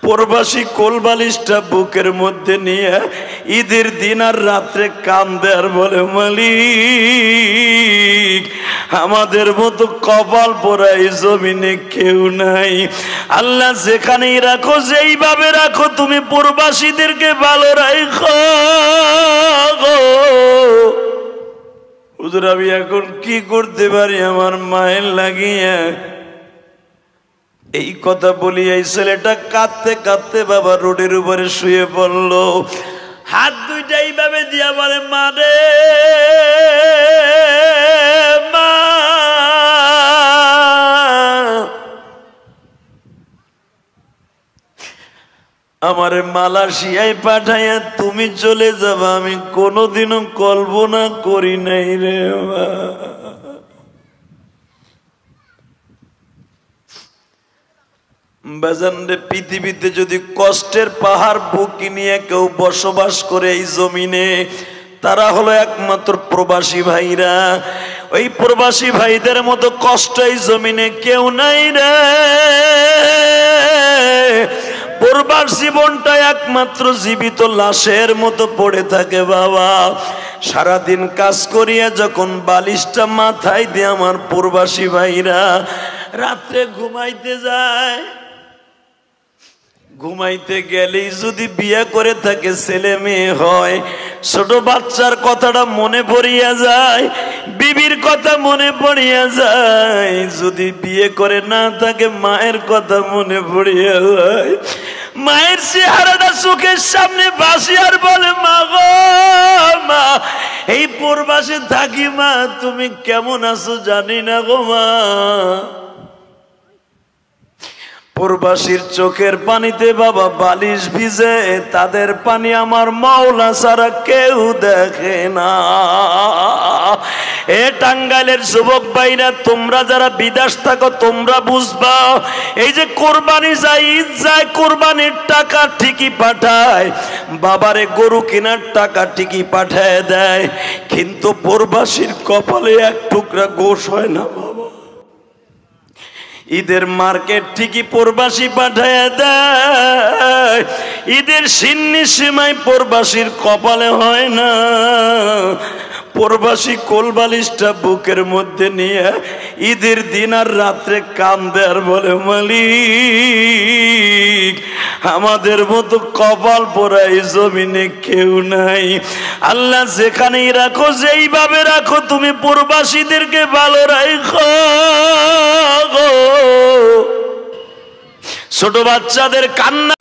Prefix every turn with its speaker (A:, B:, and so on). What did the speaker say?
A: প্রবাসী কোলবালিশটা বুকের মধ্যে নিয়ে ঈদের দিন আর রাত্রে কান্দে আর বলে, মালিক আমাদের মতো কপাল পোড়া এই জমিনে কেউ নাই। আল্লাহ যেখানেই রাখো, যেইভাবে রাখো, তুমি প্রবাসীদেরকে ভালো রাখো। হুজুর আমি এখন কি করতে পারি আমার মায়ের লাগিয়ে? এই কথা বলি এই ছেলেটা কাঁদতে কাঁদতে বাবা রোডের উপরে শুয়ে পড়লো। হাত দুইটা এইভাবে দিয়া বলে, মা রে মা, আমারে মালয়েশিয়ায় পাঠাইয়া তুমি চলে যাবা, আমি কোনোদিনও কল্পনা করি নাই রে মা। বাজানরে, পৃথিবীতে যদি কষ্টের পাহাড় বুকে নিয়ে কেউ বসবাস করে এই জমিনে, তারা হলো একমাত্র প্রবাসী ভাইরা। ওই প্রবাসী ভাইদের মতো কষ্ট এই জমিনে কেউ নাই রে। প্রবাস জীবনটা একমাত্র জীবিত লাশের মতো পড়ে থাকে বাবা। সারাদিন কাজ করিয়া যখন বালিশটা মাথায় দিয়ে আমার প্রবাসী ভাইরা রাত্রে ঘুমাইতে যায়, ঘুমাইতে গেলেই যদি বিয়ে করে থাকে, ছেলে মেয়ে হয়, ছোট বাচ্চার কথাটা মনে পড়িয়া যায়, বিবির কথা মনে পড়িয়া যায়। যদি বিয়ে করে না থাকে, মায়ের কথা মনে পড়িয়া যায়। মায়ের চেহারাটা চোখের সামনে ভাসি আর বলে, মা গো মা, এই প্রবাসে থাকি মা, তুমি কেমন আছো জানি না গো মা। প্রবাসীর চোখের পানিতে বাবা বালিশ ভিজে, তাদের পানি আমার মাওলা ছাড়া কেউ দেখে না। এ টাঙ্গাইলের যুবক ভাইরা, তোমরা যারা বিদেশ থাকো তোমরা বুঝবা, এই যে কোরবানি যায়, ঈদ যায়, কোরবানির টাকা ঠিকই পাঠায়, বাবারে গরু কেনার টাকা ঠিকই পাঠায় দেয়, কিন্তু প্রবাসীর কপালে এক টুকরা গোশ হয় না বাবা। ঈদের মার্কেট ঠিকই প্রবাসী পাঠায় দেয়, ঈদের সিন্নি সীমায় প্রবাসীর কপালে হয় না। প্রবাসী কোলবালিশটা বুকের মধ্যে নিয়ে ঈদের দিন আর রাত্রে কান্দে আর বলে, মালিক আমাদের মতো কপাল পোড়া এই জমিনে কেউ নাই। আল্লাহ যেখানেই রাখো, যেইভাবে রাখো, তুমি প্রবাসীদেরকে ভালো রাখো। ছোট বাচ্চাদের কান্না